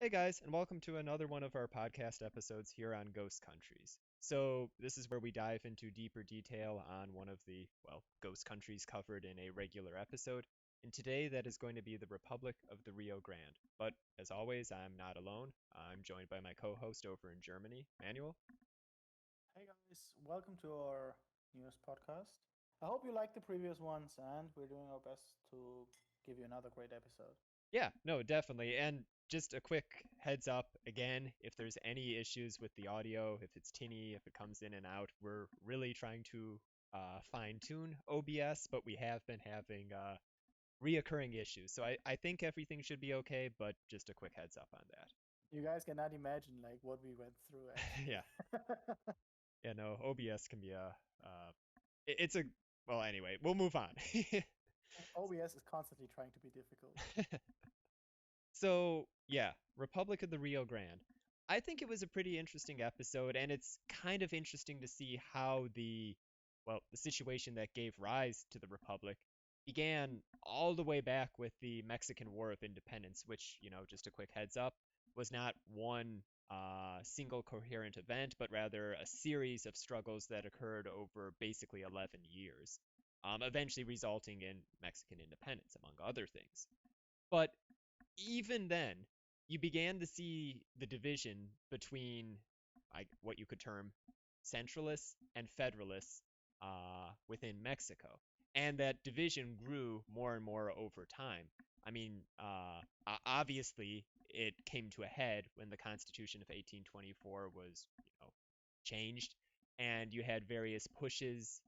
Hey guys, and welcome to another one of our podcast episodes here on Ghost Countries. So, this is where we dive into deeper detail on one of the, ghost countries covered in a regular episode. And today that is going to be the Republic of the Rio Grande. But as always, I'm not alone. I'm joined by my co-host over in Germany, Manuel. Hey guys, welcome to our newest podcast. I hope you liked the previous ones, and we're doing our best to give you another great episode. Yeah, no, definitely. And just a quick heads up again, if there's any issues with the audio, if it's tinny, if it comes in and out, we're really trying to fine tune OBS, but we have been having reoccurring issues. So I think everything should be okay, but just a quick heads up on that. You guys cannot imagine like what we went through Yeah, actually. yeah, no, OBS can be it's a, well, anyway, we'll move on. OBS is constantly trying to be difficult. So, yeah, Republic of the Rio Grande. I think it was a pretty interesting episode, and it's kind of interesting to see how the situation that gave rise to the Republic began all the way back with the Mexican War of Independence, which, just a quick heads up, was not one single coherent event, but rather a series of struggles that occurred over basically 11 years, eventually resulting in Mexican independence, among other things. But even then, you began to see the division between what you could term centralists and federalists within Mexico. And that division grew more and more over time. I mean, obviously, it came to a head when the Constitution of 1824 was, changed, and you had various pushes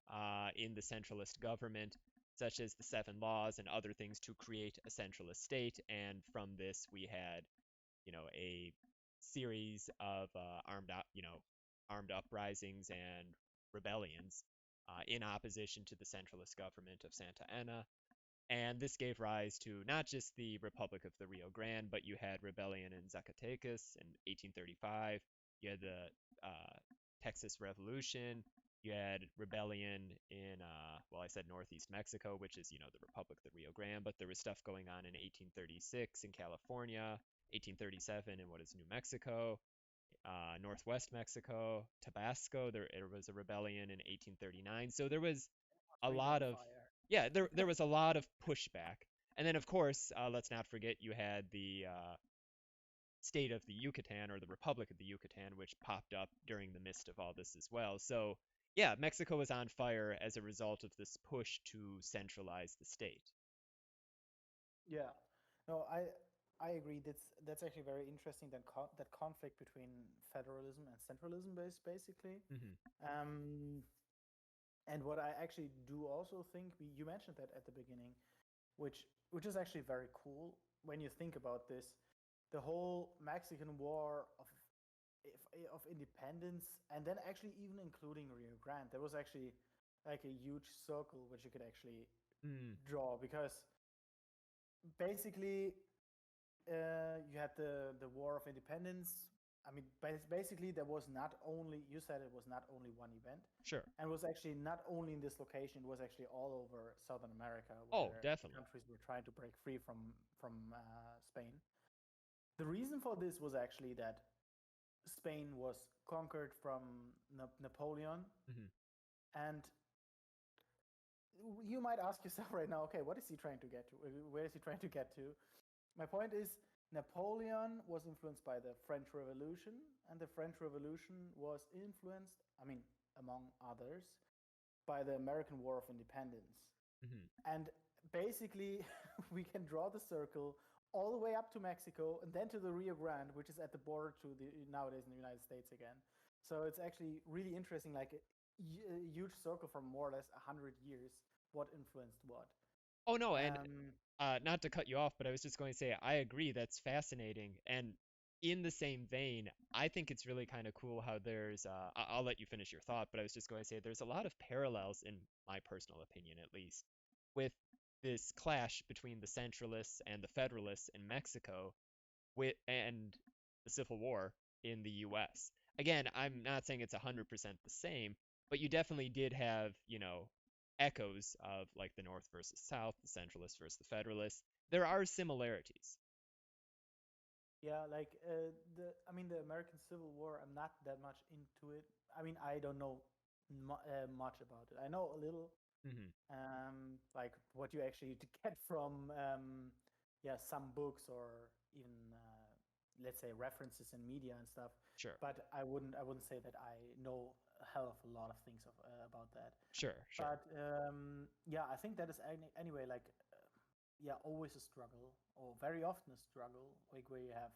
in the centralist government, such as the Seven Laws and other things, to create a centralist state. And from this, we had, a series of armed uprisings and rebellions in opposition to the centralist government of Santa Anna. And this gave rise to not just the Republic of the Rio Grande, but you had rebellion in Zacatecas in 1835. You had the Texas Revolution. You had rebellion in, I said Northeast Mexico, which is, the Republic of the Rio Grande, but there was stuff going on in 1836 in California, 1837 in what is New Mexico, Northwest Mexico, Tabasco. There was a rebellion in 1839. So there was a Really lot on of, fire. yeah, there was a lot of pushback. And then, of course, let's not forget you had the state of the Yucatan, or the Republic of the Yucatan, which popped up during the midst of all this as well. So, yeah, Mexico was on fire as a result of this push to centralize the state. Yeah. No, I agree. That's actually very interesting. That conflict between federalism and centralism, basically. Hmm. Um, and what I actually do also think, you mentioned that at the beginning, which is actually very cool when you think about this. The whole Mexican War of independence, and then actually even including Rio Grande, there was actually like a huge circle which you could actually Mm, draw because basically you had the War of Independence. I mean, basically there was not only, you said it was not only one event, sure. and was actually not only in this location, it was actually all over Southern America Oh, where definitely. countries were trying to break free from Spain. The reason for this was actually that Spain was conquered from Napoleon, Hmm. and you might ask yourself right now, okay, what is he trying to get to? Where is he trying to get to? My point is, Napoleon was influenced by the French Revolution, and the French Revolution was influenced, I mean, among others, by the American War of Independence. Hmm. And basically, we can draw the circle all the way up to Mexico and then to the Rio Grande, which is at the border to the nowadays in the United States again. So it's actually really interesting, like a huge circle from more or less 100 years. What influenced what? Oh, no, and Um, not to cut you off, but I was just going to say I agree. That's fascinating. And in the same vein, I think it's really kind of cool how there's. I'll let you finish your thought, but I was just going to say there's a lot of parallels, in my personal opinion at least, with this clash between the Centralists and the Federalists in Mexico, and the Civil War in the U.S. Again, I'm not saying it's 100% the same, but you definitely did have, echoes of like the North versus South, the Centralists versus the Federalists. There are similarities. Yeah, like I mean, the American Civil War. I'm not that much into it. I mean, I don't know much about it. I know a little, Hmm. like what you actually get from, yeah, some books or even, let's say, references in media and stuff. Sure, But I wouldn't say that I know a hell of a lot of things about that. sure, sure. But yeah, I think that is anyway like, yeah, always a struggle, or very often a struggle, like where you have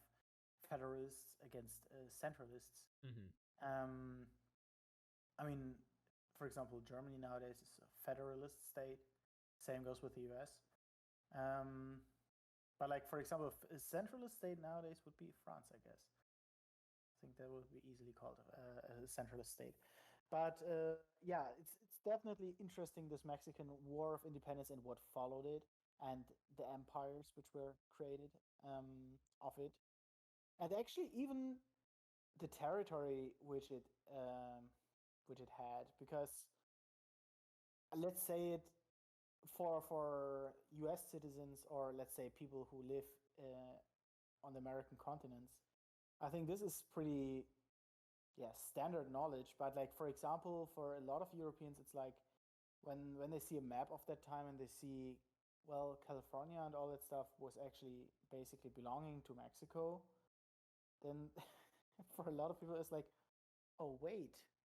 federalists against centralists. Hmm. Um, I mean, for example, Germany nowadays is a federalist state. Same goes with the US. Um, but like, for example, a centralist state nowadays would be France, I guess. I think that would be easily called a centralist state. But yeah, it's definitely interesting, this Mexican War of Independence and what followed it, and the empires which were created of it, and actually even the territory which it had, because let's say it, for U.S. citizens, or let's say people who live on the American continents, I think this is pretty, yeah, standard knowledge. But like, for example, for a lot of Europeans, it's like when they see a map of that time and they see, well, California and all that stuff was actually basically belonging to Mexico, then for a lot of people, it's like, oh, wait,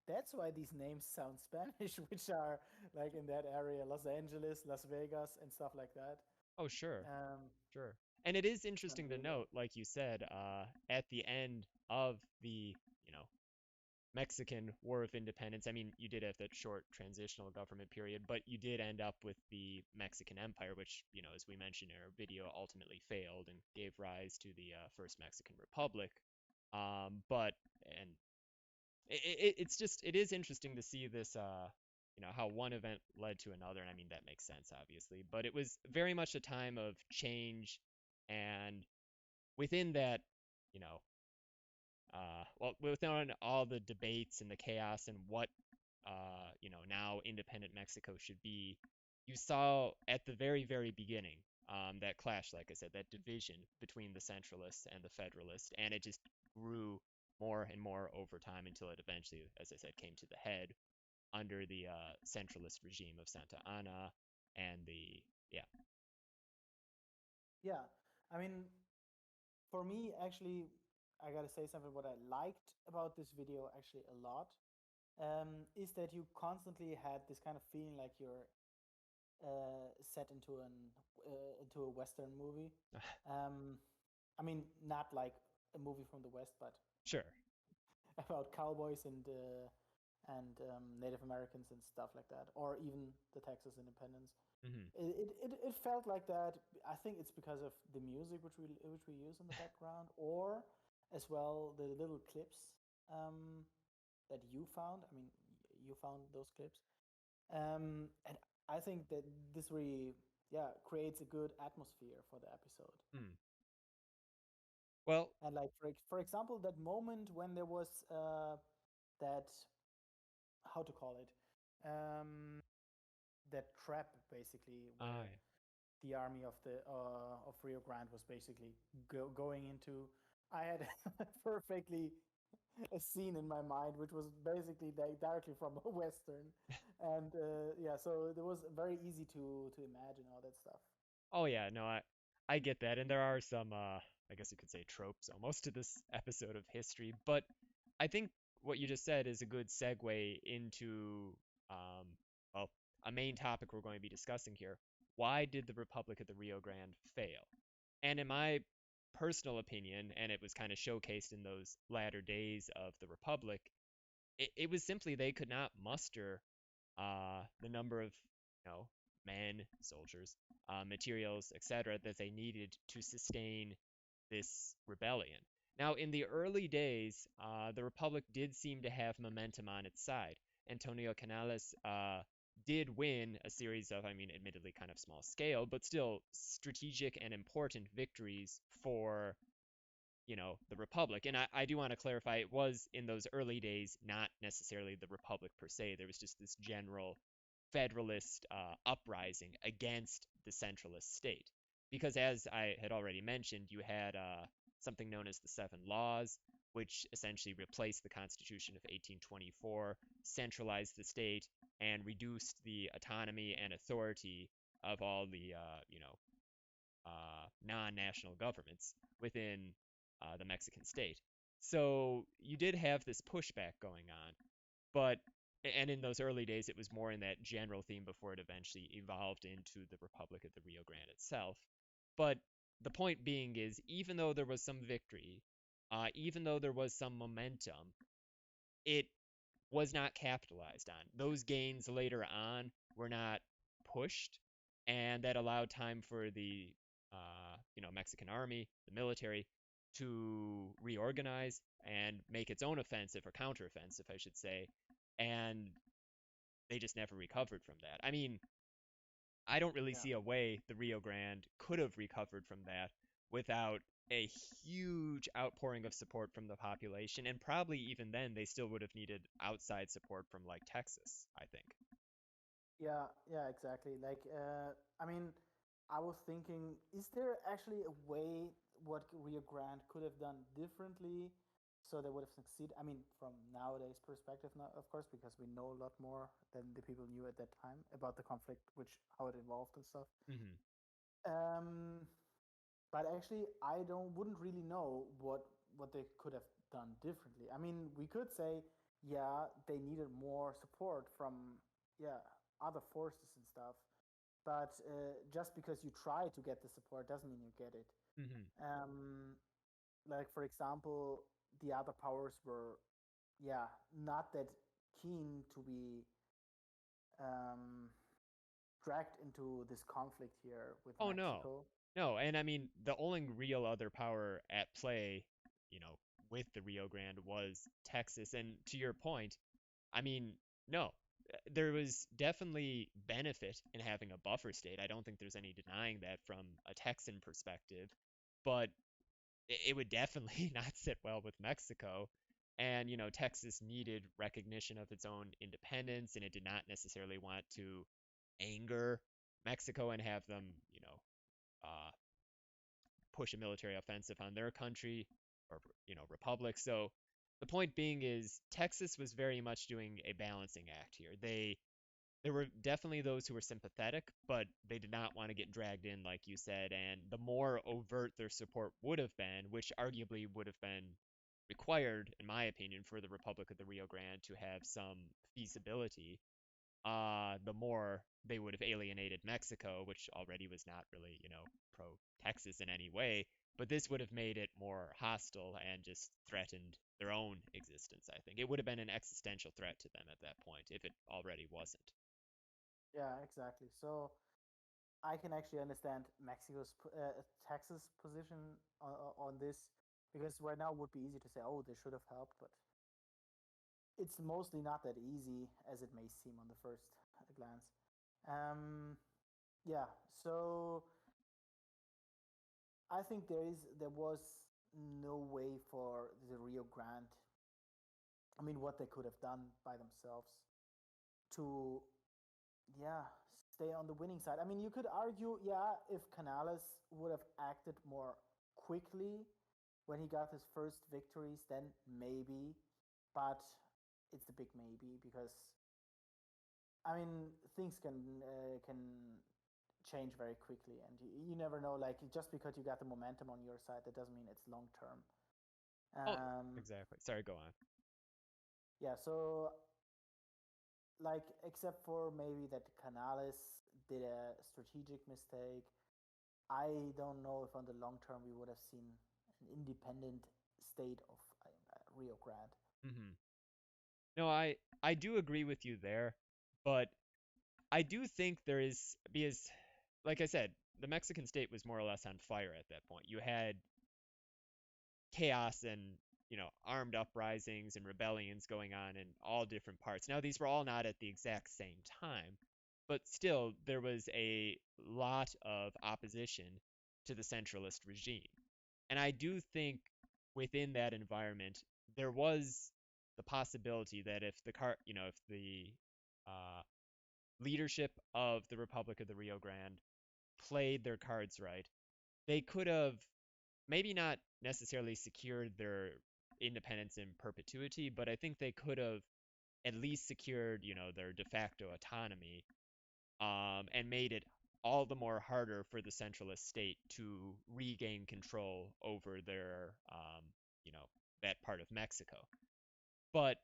that's why these names sound Spanish, which are like in that area, Los Angeles, Las Vegas, and stuff like that. Oh, sure, Um, sure. And it is San interesting to Diego. note, like you said, at the end of the, you know, Mexican War of Independence. I mean, you did have that short transitional government period, but you did end up with the Mexican Empire, which, as we mentioned in our video, ultimately failed and gave rise to the first Mexican Republic. But and it is interesting to see this, how one event led to another, and I mean that makes sense, obviously. But it was very much a time of change, and within that, you know, well, within all the debates and the chaos and what, now independent Mexico should be, you saw at the very, very beginning that clash, like I said, that division between the centralists and the federalists, and it just grew more and more over time until it eventually, as I said, came to the head under the centralist regime of Santa Anna and the, yeah. Yeah, I mean, for me, actually, I gotta say something. What I liked about this video actually a lot, is that you constantly had this kind of feeling like you're set into a Western movie. Um, I mean, not like a movie from the West, but Sure. about cowboys and Native Americans and stuff like that, or even the Texas independence. Hmm. It felt like that. I think it's because of the music which we use in the background, or as well the little clips that you found. I mean, you found those clips, and I think that this really, yeah, creates a good atmosphere for the episode. Mm. Well, And like, for example, that moment when there was that, how to call it, that trap, basically, I where the army of Rio Grande was basically going into. I had perfectly a scene in my mind, which was basically directly from a western, and yeah, so it was very easy to imagine all that stuff. Oh yeah, no, I get that, and there are some I guess you could say tropes almost to this episode of history, but I think what you just said is a good segue into um well, a main topic we're going to be discussing here. Why did the Republic of the Rio Grande fail? And in my personal opinion, and it was kind of showcased in those latter days of the Republic, it was simply they could not muster the number of, men, soldiers, materials, etc., that they needed to sustain this rebellion. Now, in the early days, the Republic did seem to have momentum on its side. Antonio Canales did win a series of, I mean, admittedly kind of small scale, but still strategic and important victories for, the Republic. And I do want to clarify, it was in those early days not necessarily the Republic per se. There was just this general Federalist uprising against the centralist state. Because as I had already mentioned, you had something known as the Seven Laws, which essentially replaced the Constitution of 1824, centralized the state, and reduced the autonomy and authority of all the, non-national governments within the Mexican state. So you did have this pushback going on, but and in those early days, it was more in that general theme before it eventually evolved into the Republic of the Rio Grande itself. But the point being is, even though there was some victory, even though there was some momentum, it was not capitalized on. Those gains later on were not pushed, and that allowed time for the Mexican army, the military, to reorganize and make its own offensive or counteroffensive, I should say, and they just never recovered from that. I mean, I don't really Yeah. see a way the Rio Grande could have recovered from that without a huge outpouring of support from the population, and probably even then they still would have needed outside support from like Texas, I think. Yeah, yeah, exactly. I mean, I was thinking, is there actually a way what Rio Grande could have done differently so they would have succeeded? I mean, from nowadays perspective, now, of course, because we know a lot more than the people knew at that time about the conflict, which how it evolved and stuff. Hmm. Um, but actually, I don't wouldn't really know what they could have done differently. I mean, we could say, yeah, they needed more support from yeah other forces and stuff. But just because you try to get the support doesn't mean you get it. Hmm. Um, like for example, the other powers were yeah not that keen to be um, dragged into this conflict here with Oh no. Mexico. No, and I mean the only real other power at play, you know, with the Rio Grande was Texas. And to your point, I mean, no, there was definitely benefit in having a buffer state. I don't think there's any denying that from a Texan perspective, but it would definitely not sit well with Mexico. And, Texas needed recognition of its own independence, and it did not necessarily want to anger Mexico and have them, uh, push a military offensive on their country or, republic. So the point being is Texas was very much doing a balancing act here. There were definitely those who were sympathetic, but they did not want to get dragged in, like you said. And the more overt their support would have been, which arguably would have been required, in my opinion, for the Republic of the Rio Grande to have some feasibility, the more they would have alienated Mexico, which already was not really, pro Texas in any way. But this would have made it more hostile and just threatened their own existence, I think. It would have been an existential threat to them at that point if it already wasn't. Yeah, exactly. So I can actually understand Texas position on this because right now it would be easy to say, oh, they should have helped, but it's mostly not that easy as it may seem on the first glance. Um, yeah, so I think there was no way for the Rio Grande. I mean, what they could have done by themselves to yeah stay on the winning side. I mean, you could argue, yeah, if Canales would have acted more quickly when he got his first victories, then maybe, but it's a big maybe because I mean things can change very quickly, and you never know. Like just because you got the momentum on your side, that doesn't mean it's long term. Oh, Um, exactly. Sorry, go on. yeah, so like except for maybe that Canales did a strategic mistake, I don't know if on the long term we would have seen an independent state of Rio Grande. Hmm. No, I do agree with you there, but I do think there is because, like I said, the Mexican state was more or less on fire at that point. You had chaos and armed uprisings and rebellions going on in all different parts. Now these were all not at the exact same time, but still there was a lot of opposition to the centralist regime. And I do think within that environment there was the possibility that if the uh, leadership of the Republic of the Rio Grande played their cards right, they could have maybe not necessarily secured their independence in perpetuity, but I think they could have at least secured, their de facto autonomy, and made it all the more harder for the centralist state to regain control over you know, that part of Mexico. But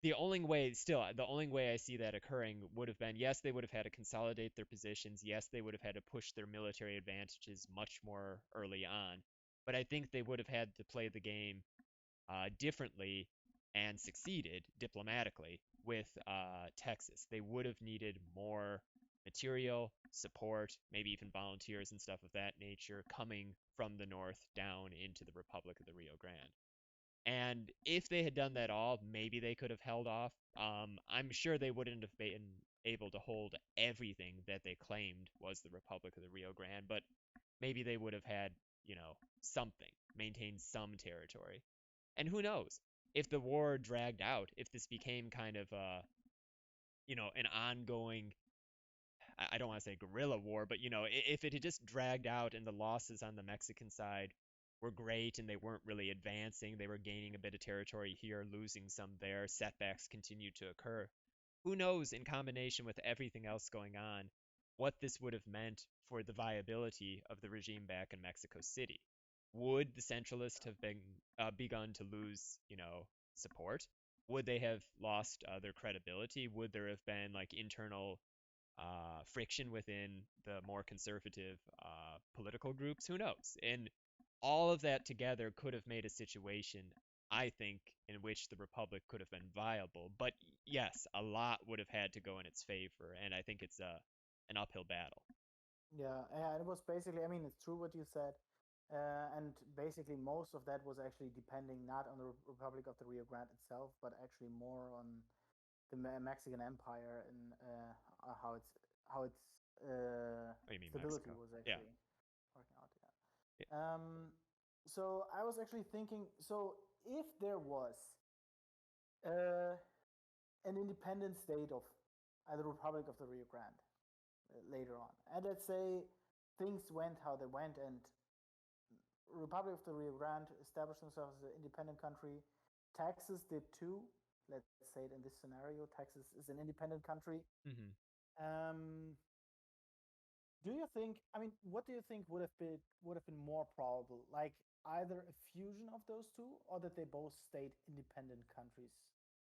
the only way I see that occurring would have been, yes, they would have had to consolidate their positions. Yes, they would have had to push their military advantages much more early on. But I think they would have had to play the game differently and succeeded diplomatically with Texas. They would have needed more material support, maybe even volunteers and stuff of that nature coming from the north down into the Republic of the Rio Grande. And if they had done that all, maybe they could have held off. I'm sure they wouldn't have been able to hold everything that they claimed was the Republic of the Rio Grande, but maybe they would have had, something, maintained some territory. And who knows? If the war dragged out, if this became kind of an ongoing, I don't want to say guerrilla war, but if it had just dragged out and the losses on the Mexican side were great and they weren't really advancing, they were gaining a bit of territory here, losing some there, setbacks continued to occur. Who knows, in combination with everything else going on, what this would have meant for the viability of the regime back in Mexico City? Would the centralists have begun to lose, support? Would they have lost their credibility? Would there have been like internal friction within the more conservative political groups? Who knows? And all of that together could have made a situation, I think, in which the Republic could have been viable. But yes, a lot would have had to go in its favor, and I think it's an uphill battle. Yeah, and it was basically, I mean, it's true what you said. And basically, most of that was actually depending not on the Republic of the Rio Grande itself, but actually more on the Mexican Empire and how its Oh, you mean stability Mexico? was Yeah. actually working out. Yeah. So I was actually thinking, so if there was uh, an independent state of the Republic of the Rio Grande later on, and let's say things went how they went, and Republic of the Rio Grande established themselves as an independent country. Texas did too. Let's say it in this scenario, Texas is an independent country. Hmm. Um, do you think? I mean, what do you think would have been more probable? Like either a fusion of those two, or that they both stayed independent countries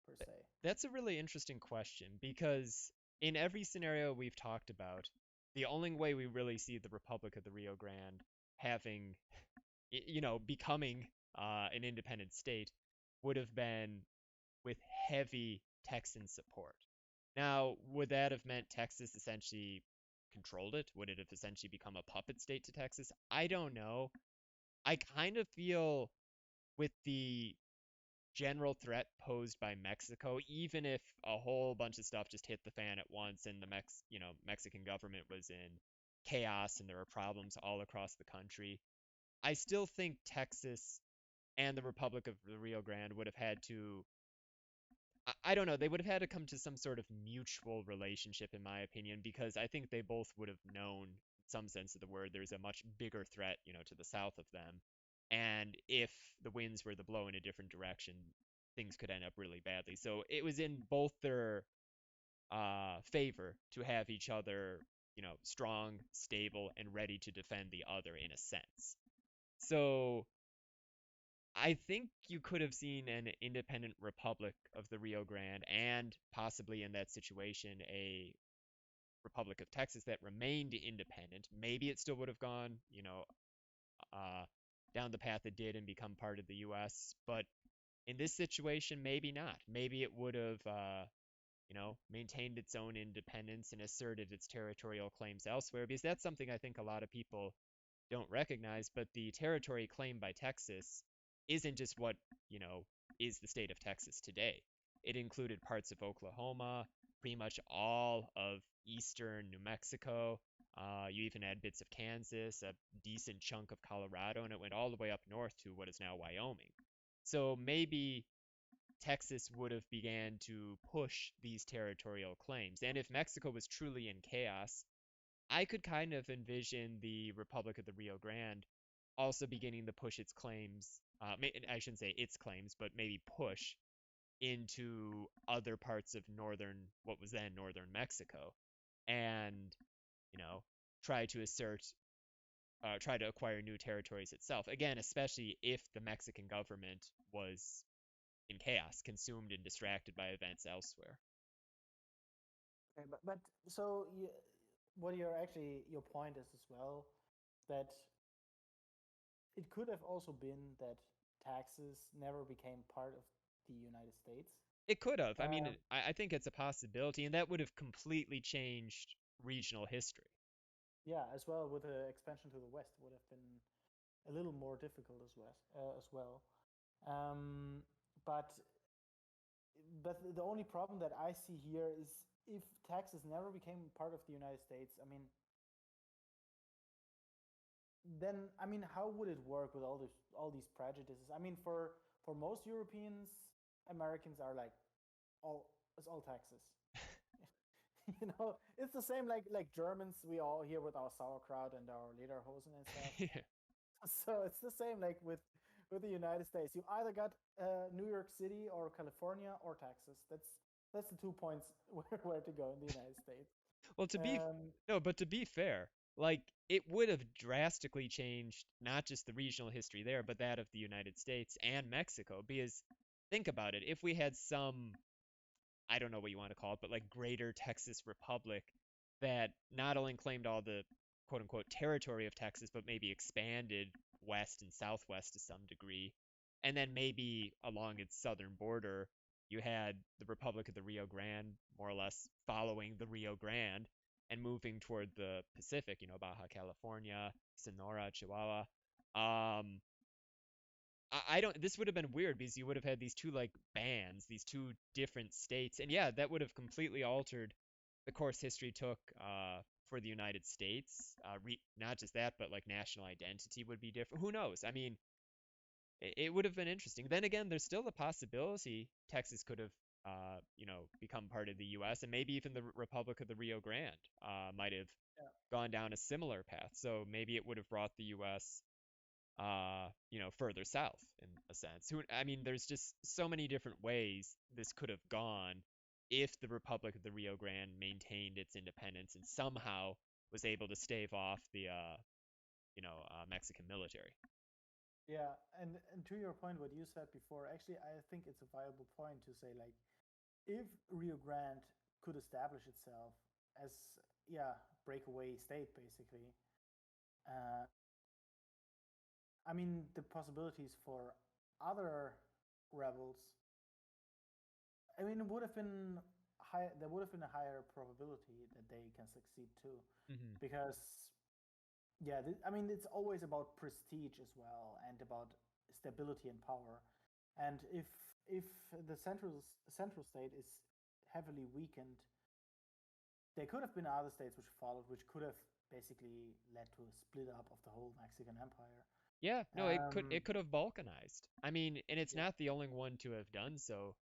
per se? That's a really interesting question because in every scenario we've talked about, the only way we really see the Republic of the Rio Grande having, becoming an independent state would have been with heavy Texan support. Now, would that have meant Texas essentially controlled it? Would it have essentially become a puppet state to Texas? I don't know. I kind of feel with the general threat posed by Mexico, even if a whole bunch of stuff just hit the fan at once and the Mexican government was in chaos and there were problems all across the country, I still think Texas and the Republic of the Rio Grande would have had to I don't know, they would have had to come to some sort of mutual relationship in my opinion because I think they both would have known in some sense of the word there's a much bigger threat, to the south of them. And if the winds were to blow in a different direction, things could end up really badly. So it was in both their favor to have each other, strong, stable, and ready to defend the other in a sense. So I think you could have seen an independent republic of the Rio Grande and possibly in that situation a Republic of Texas that remained independent. Maybe it still would have gone, uh, down the path it did and become part of the U.S. But in this situation, maybe not. Maybe it would have, maintained its own independence and asserted its territorial claims elsewhere, because that's something I think a lot of people don't recognize. But the territory claimed by Texas isn't just what, you know, is the state of Texas today. It included parts of Oklahoma, pretty much all of eastern New Mexico. You even had bits of Kansas, a decent chunk of Colorado, and it went all the way up north to what is now Wyoming. So maybe Texas would have began to push these territorial claims. And if Mexico was truly in chaos, I could kind of envision the Republic of the Rio Grande also beginning to push its claims, I shouldn't say its claims, but maybe push into other parts of what was then northern Mexico, and, you know, try to try to acquire new territories itself. Again, especially if the Mexican government was in chaos, consumed and distracted by events elsewhere. Okay, but so what your point is as well that it could have also been that taxes never became part of the United States. It could have. I mean, Um, I think it's a possibility, and that would have completely changed regional history. yeah, as well with the expansion to the west would have been a little more difficult as well. Um, but the only problem that I see here is if taxes never became part of the United States. I mean, then I mean, how would it work with all these prejudices? I mean, for most Europeans, Americans are like it's all taxes. You know, it's the same like Germans. We all here with our sauerkraut and our lederhosen and stuff. Yeah. So it's the same like with the United States. You either got New York City or California or Texas. That's the 2 points where to go in the United States. Well, Um, no, but to be fair, like it would have drastically changed not just the regional history there, but that of the United States and Mexico. Because think about it, if we had some, I don't know what you want to call it, but like greater Texas Republic that not only claimed all the quote unquote territory of Texas, but maybe expanded west and southwest to some degree, and then maybe along its southern border, you had the Republic of the Rio Grande more or less following the Rio Grande and moving toward the Pacific, Baja California, Sonora, Chihuahua. Um, I don't. This would have been weird because you would have had these two like bands, these two different states, and yeah, that would have completely altered the course history took for the United States. Not just that, but like national identity would be different. Who knows? I mean, it would have been interesting. Then again, there's still the possibility Texas could have, become part of the U.S. and maybe even the Republic of the Rio Grande might have yeah, gone down a similar path. So maybe it would have brought the U.S. Further south in a sense. I mean, there's just so many different ways this could have gone if the Republic of the Rio Grande maintained its independence and somehow was able to stave off the, Mexican military. yeah, and to your point, what you said before, actually, I think it's a viable point to say like if Rio Grande could establish itself as yeah breakaway state basically. Uh, I mean, the possibilities for other rebels. I mean, it would have been high. There would have been a higher probability that they can succeed too, Hmm. because yeah, I mean, it's always about prestige as well and about stability and power. And if the central state is heavily weakened, there could have been other states which followed, which could have basically led to a split up of the whole Mexican empire. Yeah, no, Um, it could have balkanized. I mean, and it's yeah, not the only one to have done so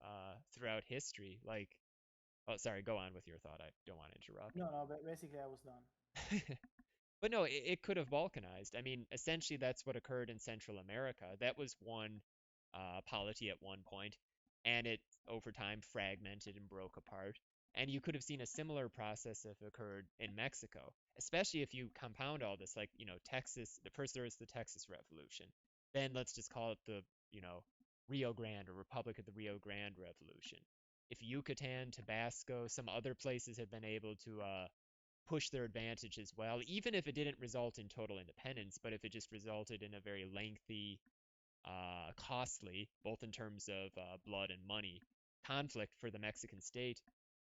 throughout history. Like, oh, sorry, go on with your thought. I don't want to interrupt. no, but basically I was done. But no, it could have balkanized. I mean, essentially, that's what occurred in Central America. That was one polity at one point, and it over time fragmented and broke apart. And you could have seen a similar process have occurred in Mexico, especially if you compound all this, like, Texas, the first there was the Texas Revolution. Then let's just call it the, you know, Rio Grande or Republic of the Rio Grande Revolution. If Yucatan, Tabasco, some other places have been able to push their advantage as well, even if it didn't result in total independence, but if it just resulted in a very lengthy, costly, both in terms of blood and money, conflict for the Mexican state,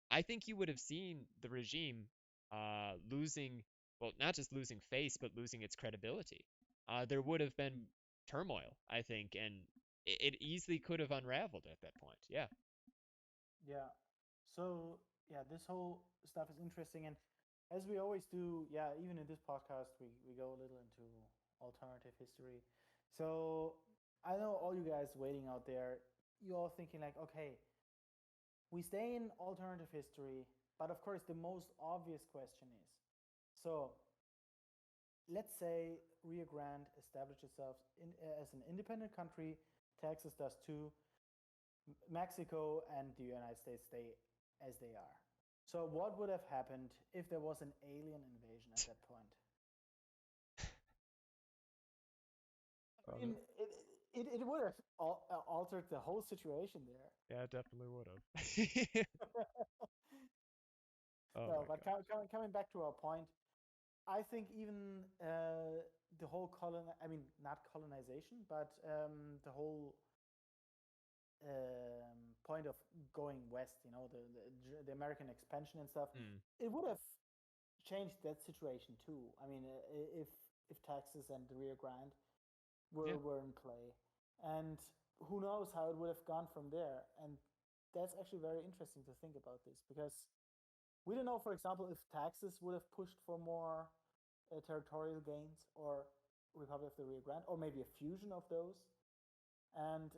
I think you would have seen the regime losing, well, not just losing face, but losing its credibility. There would have been turmoil, I think, and it easily could have unraveled at that point. Yeah. Yeah. So yeah, this whole stuff is interesting, and as we always do, yeah, even in this podcast, we go a little into alternative history. So I know all you guys waiting out there, you all thinking like, okay, we stay in alternative history, but of course, the most obvious question is, so let's say Rio Grande established itself as an independent country. Texas does too. Mexico and the United States stay as they are. So, what would have happened if there was an alien invasion at that point? I Um, mean, it would have altered the whole situation there. yeah, it definitely would have. Oh No, my but gosh. coming back to our point, I think even the whole I mean, not colonization, but the whole point of going west, the American expansion and stuff, Hmm. it would have changed that situation too. I mean, if Texas and the Rio Grande Yeah. were in play, and who knows how it would have gone from there. And that's actually very interesting to think about this because we don't know, for example, if Texas would have pushed for more territorial gains or Republic of the Rio Grande, or maybe a fusion of those. And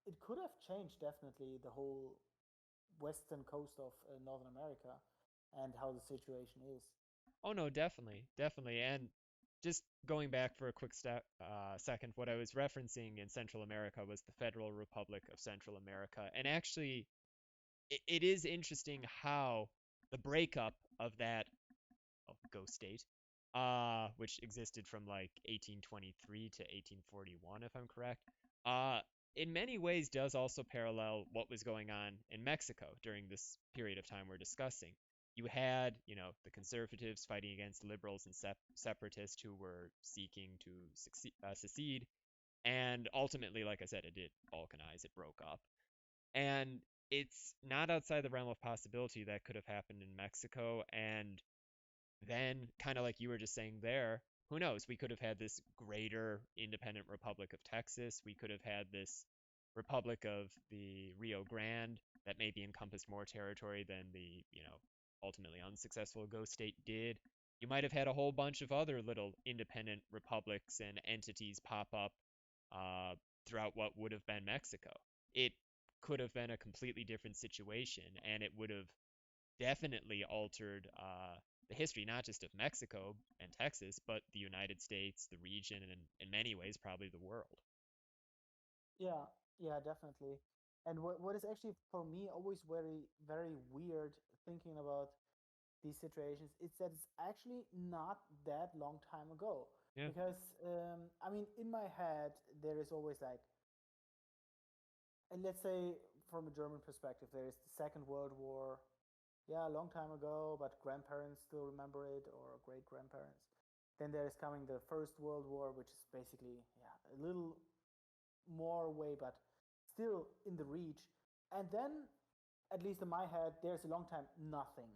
it could have changed definitely the whole western coast of Northern America and how the situation is. Oh no, definitely, definitely. And just going back for a quick second, what I was referencing in Central America was the Federal Republic of Central America. And actually, it is interesting how the breakup of that ghost state, which existed from like 1823 to 1841, if I'm correct, uh, in many ways does also parallel what was going on in Mexico during this period of time we're discussing. You had, the conservatives fighting against liberals and separatists who were seeking to secede, and ultimately, like I said, it did balkanize, it broke up. And it's not outside the realm of possibility that could have happened in Mexico. And then, kind of like you were just saying there, who knows? We could have had this greater independent Republic of Texas. We could have had this Republic of the Rio Grande that maybe encompassed more territory than the, ultimately unsuccessful Ghost State did. You might have had a whole bunch of other little independent republics and entities pop up uh, throughout what would have been Mexico. It could have been a completely different situation, and it would have definitely altered the history, not just of Mexico and Texas, but the United States, the region, and in many ways, probably the world. Yeah, yeah, definitely. And what is actually for me always very, very weird thinking about these situations is that it's actually not that long time ago. Yeah. Because, I mean, in my head, there is always like, and let's say from a German perspective, there is the Second World War. Yeah, a long time ago, but grandparents still remember it, or great grandparents. Then there is coming the First World War, which is basically, yeah, a little more away, but still in the reach. And then, at least in my head, there's a long time nothing.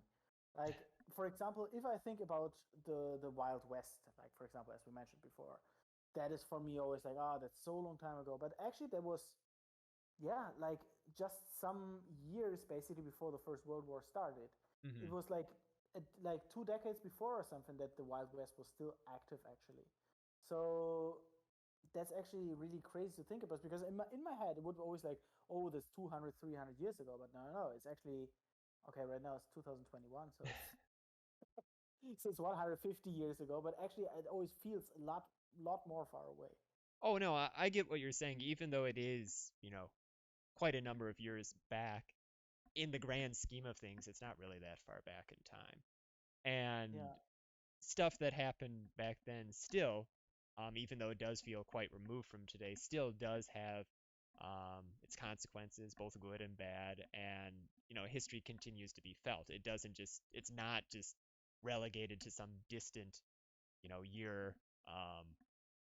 Like, for example, if I think about the Wild West, like for example, as we mentioned before, that is for me always like, ah, that's so long time ago. But actually, there was, yeah, like just some years basically before the First World War started. It Hmm. was like 2 decades before or something that the Wild West was still active actually. So that's actually really crazy to think about because in my head it would always like, oh, that's 200, 300 years ago, but no, no, no, it's actually okay. Right now it's 2021, so it's so it's 150 years ago, but actually it always feels a lot more far away. Oh no, I get what you're saying. Even though it is, quite a number of years back, in the grand scheme of things, it's not really that far back in time. And Yeah, stuff that happened back then still, even though it does feel quite removed from today, still does have its consequences, both good and bad. And, history continues to be felt. It's not just relegated to some distant, year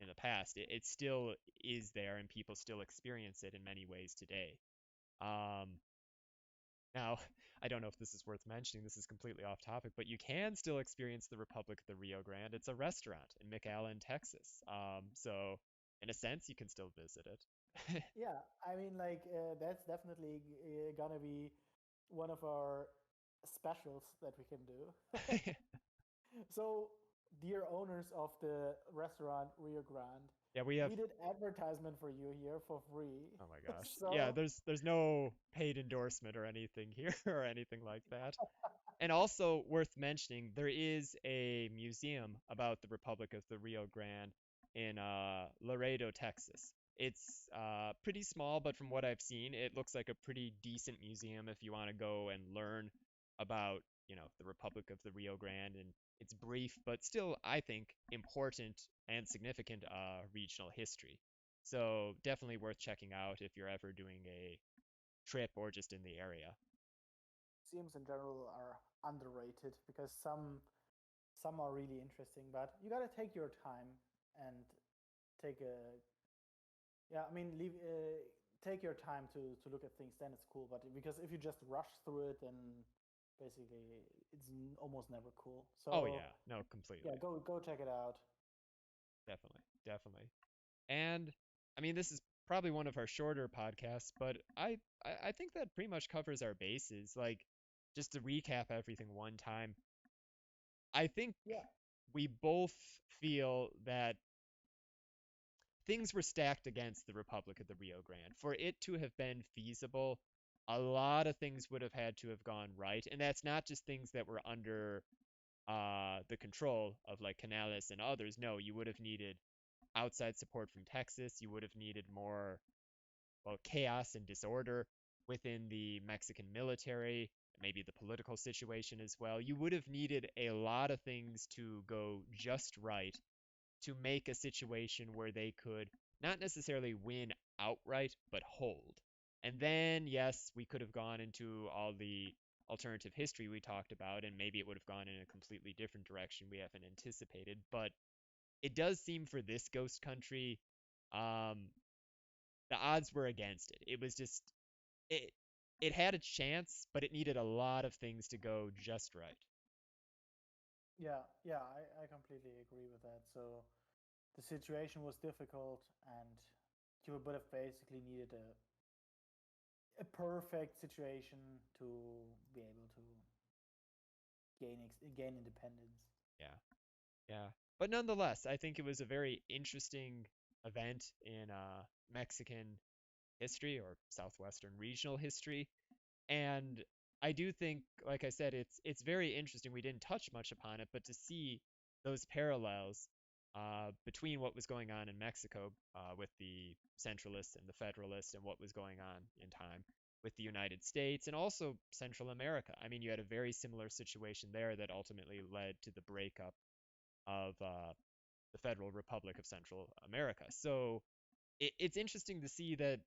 in the past. It still is there, and people still experience it in many ways today. Um, Now, I don't know if this is worth mentioning. This is completely off topic, but you can still experience the Republic of the Rio Grande. It's a restaurant in McAllen, Texas. So in a sense, you can still visit it. yeah. I mean, like that's definitely gonna be one of our specials that we can do. So, dear owners of the restaurant Rio Grande, Yeah, we have. we did advertisement for you here for free. Oh my gosh. Yeah, So, there's no paid endorsement or anything here or anything like that. And also worth mentioning, there is a museum about the Republic of the Rio Grande in Laredo, Texas. It's pretty small, but from what I've seen, it looks like a pretty decent museum if you want to go and learn about, the Republic of the Rio Grande and its brief, but still, I think, important and significant regional history. So definitely worth checking out if you're ever doing a trip or just in the area. Museums in general are underrated because some are really interesting, but you got to take your time and take a yeah. I mean, take your time to look at things. Then it's cool. But because if you just rush through it, then basically it's almost never cool. Oh So yeah, no, completely. yeah, go check it out. Definitely, definitely. And I mean, this is probably one of our shorter podcasts, but I think that pretty much covers our bases. Like, just to recap everything one time, I think Yeah, we both feel that things were stacked against the Republic of the Rio Grande. For it to have been feasible, a lot of things would have had to have gone right, and that's not just things that were under the control of like Canales and others. No, you would have needed outside support from Texas. You would have needed more, well, chaos and disorder within the Mexican military, maybe the political situation as well. You would have needed a lot of things to go just right to make a situation where they could not necessarily win outright, but hold. And then, yes, we could have gone into all the alternative history we talked about, and maybe it would have gone in a completely different direction we haven't anticipated. But it does seem for this ghost country, um, the odds were against it. It was just it it had a chance, but it needed a lot of things to go just right. yeah. I completely agree with that. So the situation was difficult, and you would have basically needed a perfect situation to be able to gain independence. Yeah, yeah. But nonetheless, I think it was a very interesting event in Mexican history or southwestern regional history. And I do think, like I said, it's very interesting. We didn't touch much upon it, but to see those parallels between what was going on in Mexico with the Centralists and the Federalists and what was going on in time with the United States and also Central America. I mean, you had a very similar situation there that ultimately led to the breakup of the Federal Republic of Central America. So it's interesting to see that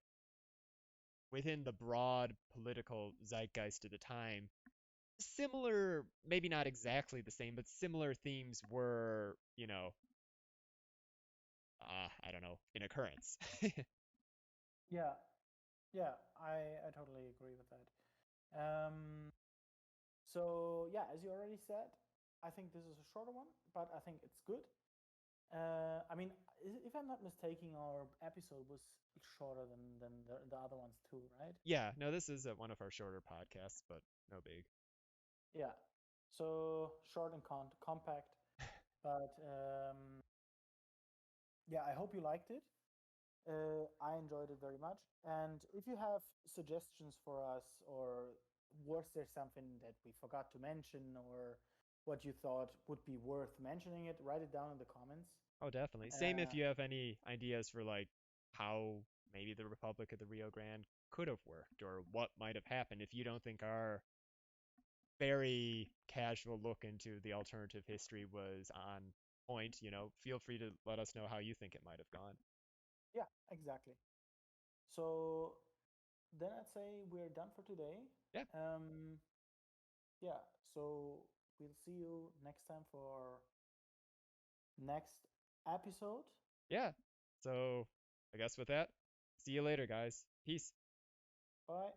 within the broad political zeitgeist of the time, similar, maybe not exactly the same, but similar themes were, I don't know, in occurrence. Yeah, yeah, I totally agree with that. Um, so yeah, as you already said, I think this is a shorter one, but I think it's good. I mean, if I'm not mistaken, our episode was shorter than the other ones too, right? Yeah, no, this is one of our shorter podcasts, but no big. Yeah. So short and compact, but yeah, I hope you liked it. I enjoyed it very much. And if you have suggestions for us, or was there something that we forgot to mention, or what you thought would be worth mentioning it, write it down in the comments. Oh, definitely. Same if Uh, you have any ideas for like how maybe the Republic of the Rio Grande could have worked or what might have happened if you don't think our very casual look into the alternative history was on point, feel free to let us know how you think it might have gone. yeah, exactly. So then I'd say we're done for today. Yeah, Um, yeah, so we'll see you next time for our next episode. yeah. So I guess with that, see you later, guys. Peace. Bye.